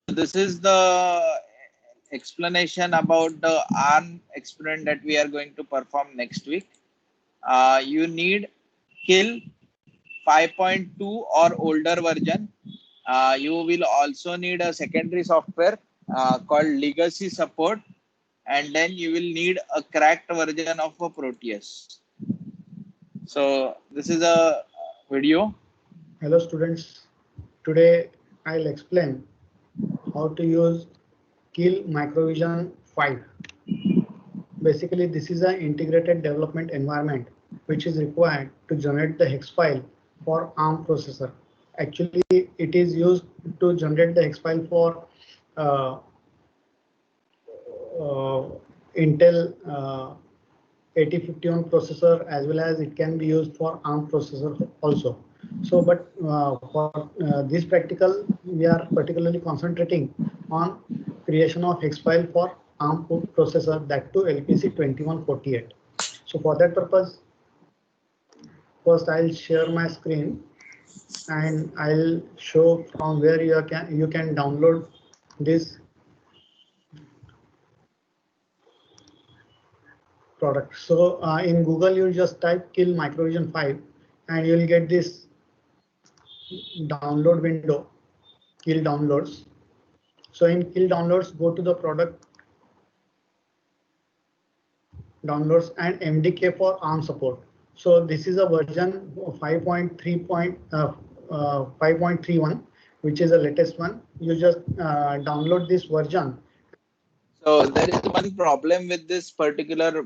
This is the explanation about the ARM experiment that we are going to perform next week. You need Kill 5.2 or older version. You will also need a secondary software called Legacy Support, and then you will need a cracked version of a Proteus. So this is a video. Hello students, today I'll explain how to use Kill Microvision 5. Basically, this is an integrated development environment which is required to generate the hex file for ARM processor. Actually, it is used to generate the hex file for uh, Intel 8051 processor, as well as it can be used for ARM processor also. So, but for this practical, we are particularly concentrating on creation of hex file for ARM processor, that to LPC 2148. So for that purpose, first I'll share my screen and I'll show from where you can download this product. So in Google, you just type Kill Microvision 5 and you'll get this download window, Kill Downloads. So in Kill Downloads, go to the product downloads and MDK for ARM support. So this is a version 5.31, which is the latest one. You just download this version. So there is one problem with this particular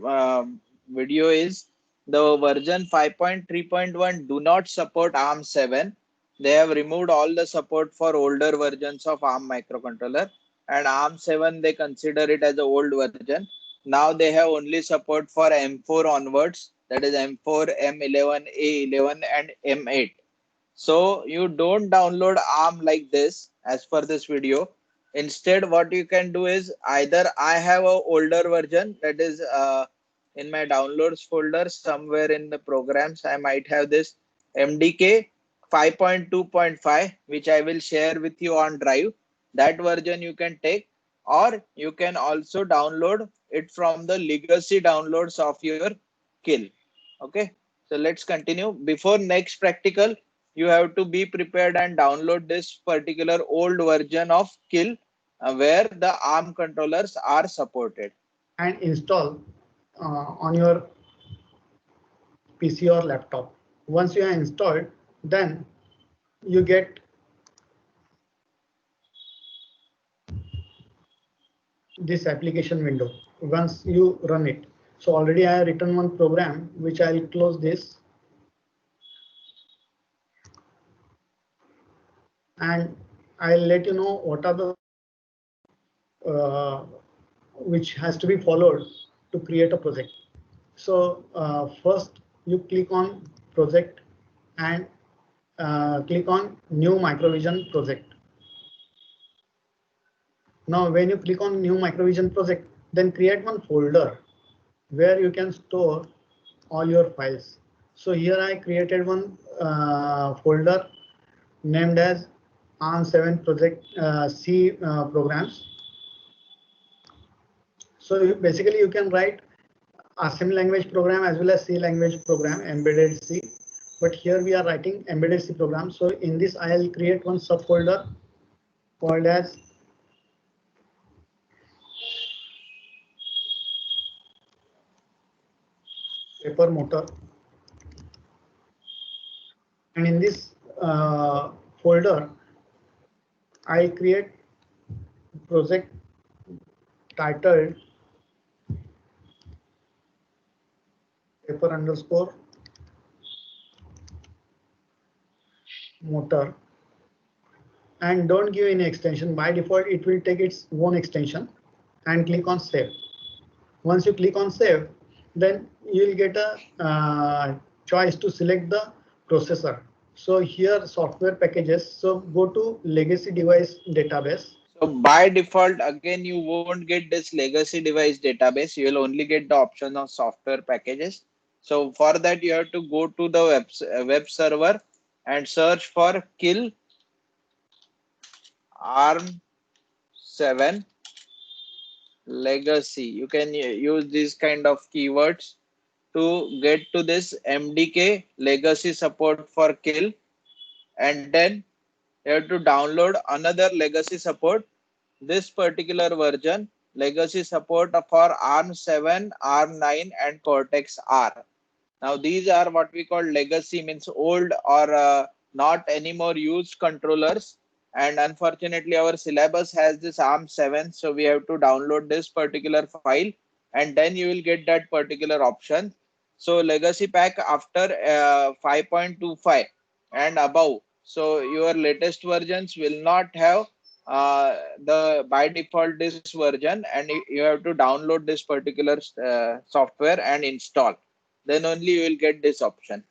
video is the version 5.3.1 do not support ARM 7. They have removed all the support for older versions of ARM microcontroller, and ARM 7 they consider it as an old version. Now they have only support for M4 onwards, that is M4, M11, A11 and M8. So you don't download ARM like this as per this video. Instead, what you can do is either I have a older version, that is in my downloads folder somewhere in the programs, I might have this MDK 5.2.5, which I will share with you on Drive. That version you can take, or you can also download it from the legacy downloads of your Kill. Okay, so let's continue. Before next practical, you have to be prepared and download this particular old version of Kill where the ARM controllers are supported. And install on your PC or laptop. Once you are installed, then you get this application window once you run it. So already I have written one program, which I'll close this, and I'll let you know what are the uh, which has to be followed to create a project. So first you click on project and click on new Microvision project. Now when you click on new Microvision project, then create one folder where you can store all your files. So here I created one folder named as ARM7 project C programs. So basically you can write assembly language program as well as C language program, embedded C. But here we are writing embedded C program. So in this I'll create one subfolder called as paper motor. And in this folder, I'll create project titled paper underscore motor, and don't give any extension. By default, it will take its own extension, and click on save. Once you click on save, then you will get a choice to select the processor. So here software packages. So go to legacy device database. So by default, again, you won't get this legacy device database. You will only get the option of software packages. So for that, you have to go to the web server and search for Kill ARM 7 legacy. You can use these kind of keywords to get to this MDK legacy support for kill, and then you have to download another legacy support, this particular version, legacy support for ARM7, ARM9 and Cortex R. Now these are what we call legacy, means old or not anymore used controllers, and unfortunately our syllabus has this ARM7, so we have to download this particular file and then you will get that particular option. So legacy pack after 5.25 and above, so your latest versions will not have the by default this version, and you have to download this particular software and install, then only you will get this option.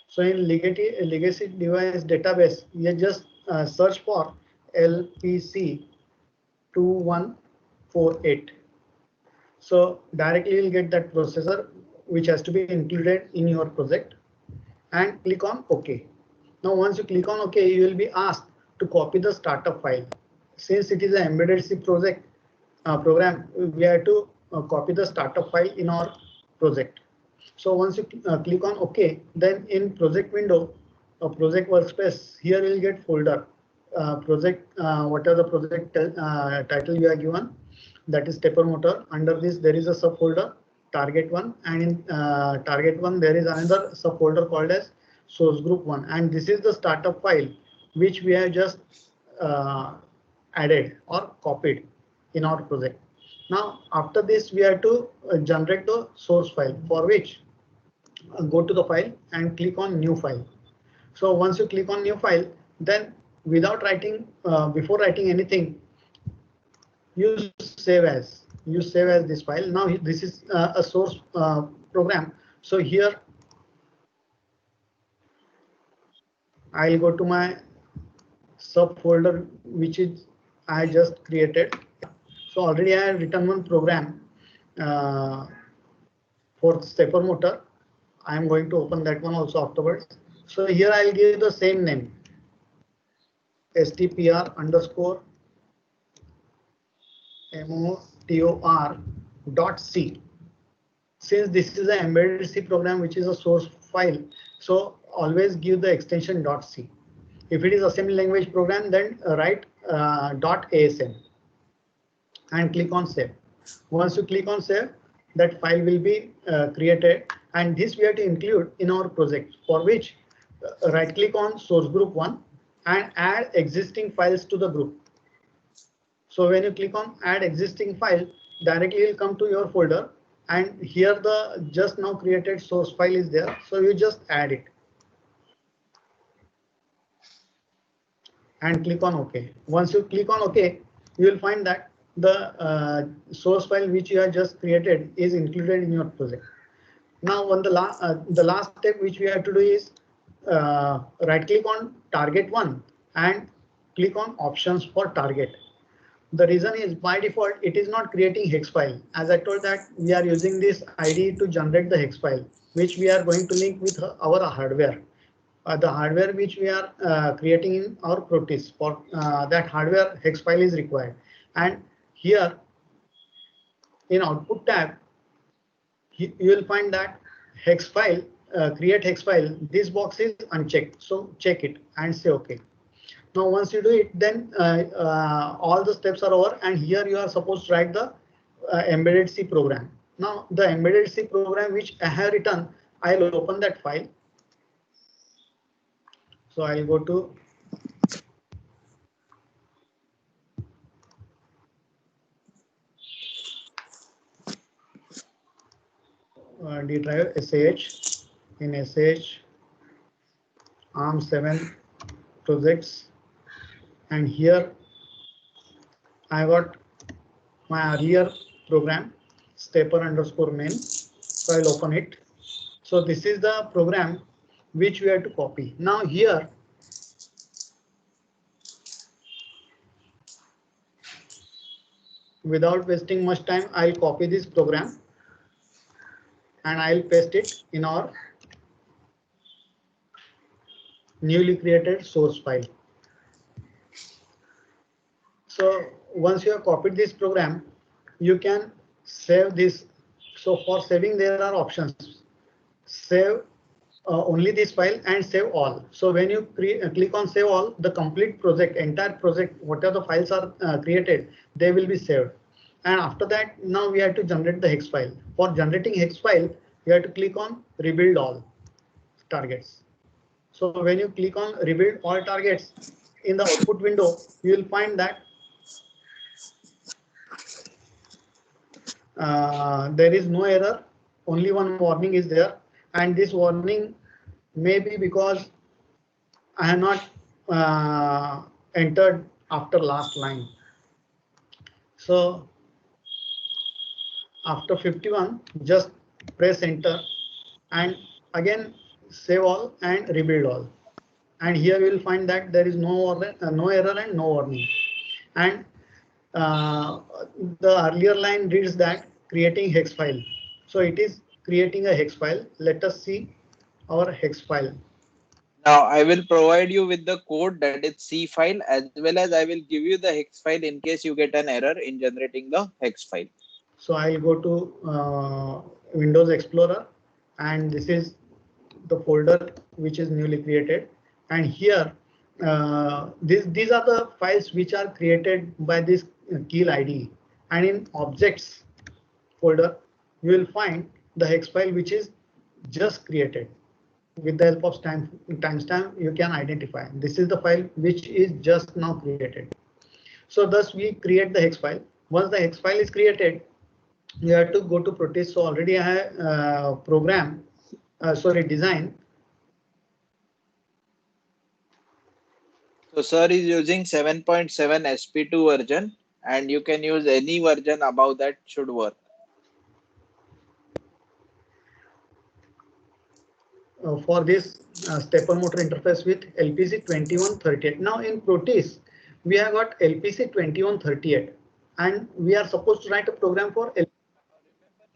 So in legacy device database, you just search for LPC 2148. So directly you'll get that processor which has to be included in your project, and click on OK. Now once you click on OK, you will be asked to copy the startup file. Since it is an embedded C project program, we have to copy the startup file in our project. So once you click on OK, then in project window, project workspace, here you will get folder project, whatever the project title you are given, that is stepper motor. Under this there is a subfolder target 1, and in target 1 there is another subfolder called as source group 1, and this is the startup file which we have just added or copied in our project. Now after this we have to generate the source file, for which go to the file and click on new file. So once you click on new file, then without writing before writing anything, you save as this file. Now this is a source program, so here I'll go to my subfolder which is I just created. So already I have written one program for stepper motor. I am going to open that one also afterwards. So here I'll give the same name, stpr_motor.c. Since this is an embedded C program which is a source file, so always give the extension .c. If it is assembly language program, then write .asm and click on save. Once you click on save, that file will be created, and this we have to include in our project, for which right click on source group 1 and add existing files to the group. So when you click on add existing file, directly will come to your folder, and here the just now created source file is there, so you just add it and click on OK. Once you click on OK, you will find that the source file which you have just created is included in your project. Now on the last step which we have to do is right click on target 1 and click on options for target. The reason is by default it is not creating hex file. As I told that we are using this IDE to generate the hex file, which we are going to link with our hardware. The hardware which we are creating in our Proteus, for that hardware hex file is required. And here in output tab, you will find that hex file, create hex file, this box is unchecked, so check it and say OK. Now once you do it, then all the steps are over, and here you are supposed to write the embedded C program. Now the embedded C program which I have written, I'll open that file. So I'll go to D drive SAH, in SAH ARM7 projects, and here I got my earlier program stepper_main. So I'll open it. So this is the program which we have to copy. Now here without wasting much time, I'll copy this program and I'll paste it in our newly created source file. So once you have copied this program, you can save this. So for saving, there are options. Save only this file and save all. So when you click on save all, the complete project, entire project, whatever the files are created, they will be saved. And after that, now we have to generate the hex file. For generating hex file, you have to click on rebuild all targets. So when you click on rebuild all targets in the output window, you will find that there is no error, only one warning is there, and this warning may be because I have not entered after last line. So after 51, just press enter and again save all and rebuild all. And here you will find that there is no error and no warning. And the earlier line reads that creating hex file. So it is creating a hex file. Let us see our hex file. Now I will provide you with the code, that is C file, as well as I will give you the hex file in case you get an error in generating the hex file. So I'll go to Windows Explorer, and this is the folder which is newly created. And here, these are the files which are created by this Keel IDE. And in objects folder, you will find the hex file which is just created. With the help of timestamp, you can identify. This is the file which is just now created. So thus we create the hex file. Once the hex file is created, you have to go to Proteus. So already I have design. So sir is using 7.7 SP2 version, and you can use any version above that should work. For this stepper motor interface with LPC2138. Now in Proteus, we have got LPC2138, and we are supposed to write a program for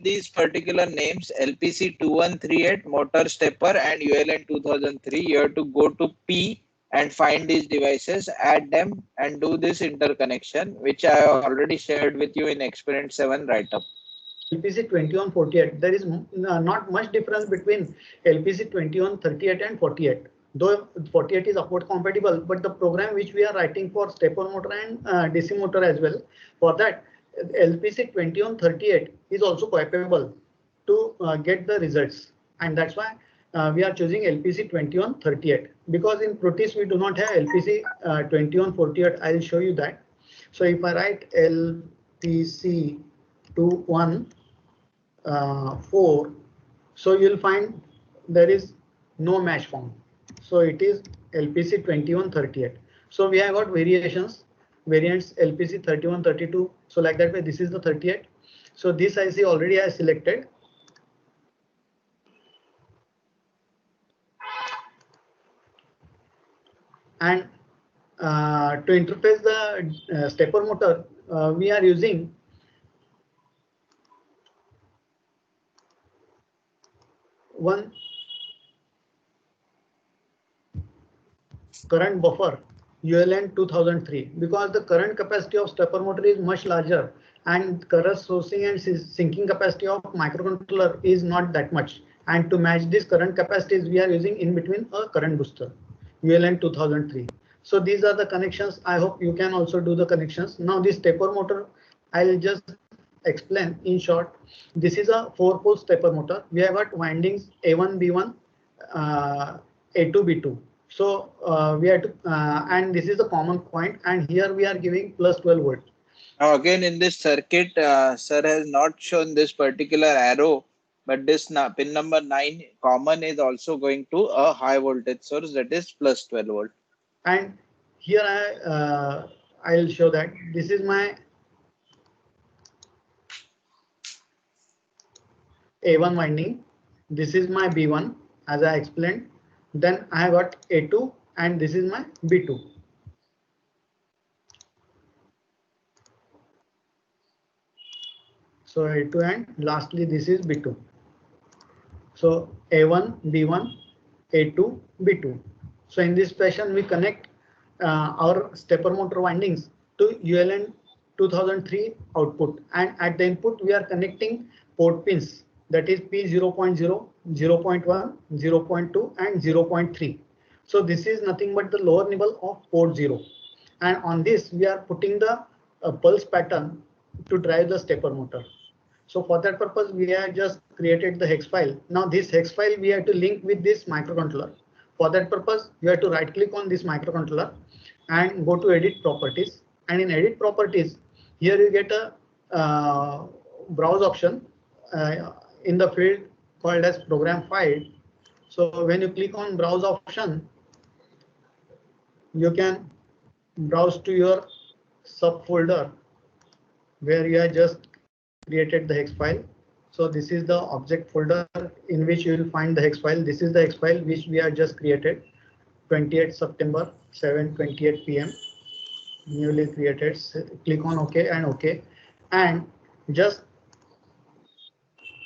these particular names: LPC2138, motor stepper, and ULN 2003. You have to go to P and find these devices, add them, and do this interconnection, which I already shared with you in Experiment 7 write-up. LPC2148. There is not much difference between LPC2138 and 48. Though 48 is upward compatible, but the program which we are writing for stepper motor and DC motor as well, for that LPC2138 is also capable to get the results, and that's why we are choosing LPC2138, because in Proteus we do not have LPC2148. I'll show you that. So if I write LPC21 4, so you'll find there is no match found. So it is LPC2138. So we have got variants LPC3132. So like that way, this is the 38. So this IC already I selected. And to interface the stepper motor, we are using one current buffer ULN 2003, because the current capacity of stepper motor is much larger and current sourcing and syncing capacity of microcontroller is not that much. And to match this current capacities, we are using in between a current booster ULN 2003. So these are the connections. I hope you can also do the connections. Now this stepper motor, I'll just explain in short. This is a 4-pole stepper motor. We have got windings A1, B1, A2, B2. So we have to, and this is the common point, and here we are giving plus 12 volt. Now again in this circuit, sir has not shown this particular arrow, but this pin number 9 common is also going to a high voltage source, that is plus 12 volt. And here I'll show that this is my A1 winding. This is my B1 as I explained. Then I have got A2 and this is my B2. So A2 and lastly this is B2. So A1, B1, A2, B2. So in this fashion we connect our stepper motor windings to ULN 2003 output, and at the input we are connecting port pins, that is P0.0, 0.1, 0.2 and 0.3. So this is nothing but the lower nibble of port 0, and on this we are putting the pulse pattern to drive the stepper motor. So for that purpose, we have just created the hex file. Now this hex file we have to link with this microcontroller. For that purpose, you have to right click on this microcontroller and go to edit properties. And in edit properties, here you get a browse option in the field called as program file. So when you click on browse option, you can browse to your subfolder where you have just created the hex file. So this is the object folder in which you will find the hex file. This is the hex file which we have just created, 28 September 7:28 p.m. newly created. Click on OK and OK, and just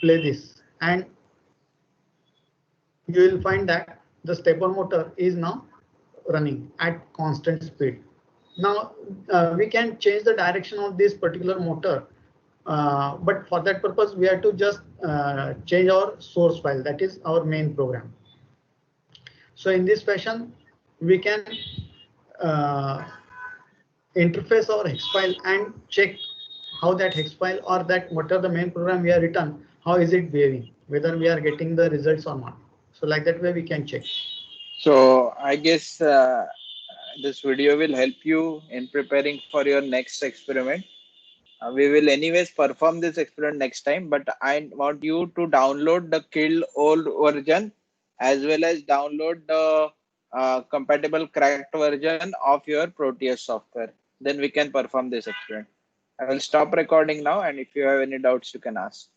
play this, and you will find that the stepper motor is now running at constant speed. Now we can change the direction of this particular motor, but for that purpose we have to just change our source file, that is our main program. So in this fashion we can interface our hex file and check how that hex file or that whatever the main program we have written, how is it behaving, whether we are getting the results or not. So like that way we can check. So I guess this video will help you in preparing for your next experiment. We will anyways perform this experiment next time, but I want you to download the killed old version as well as download the compatible cracked version of your Proteus software. Then we can perform this experiment. I will stop recording now, and if you have any doubts, you can ask.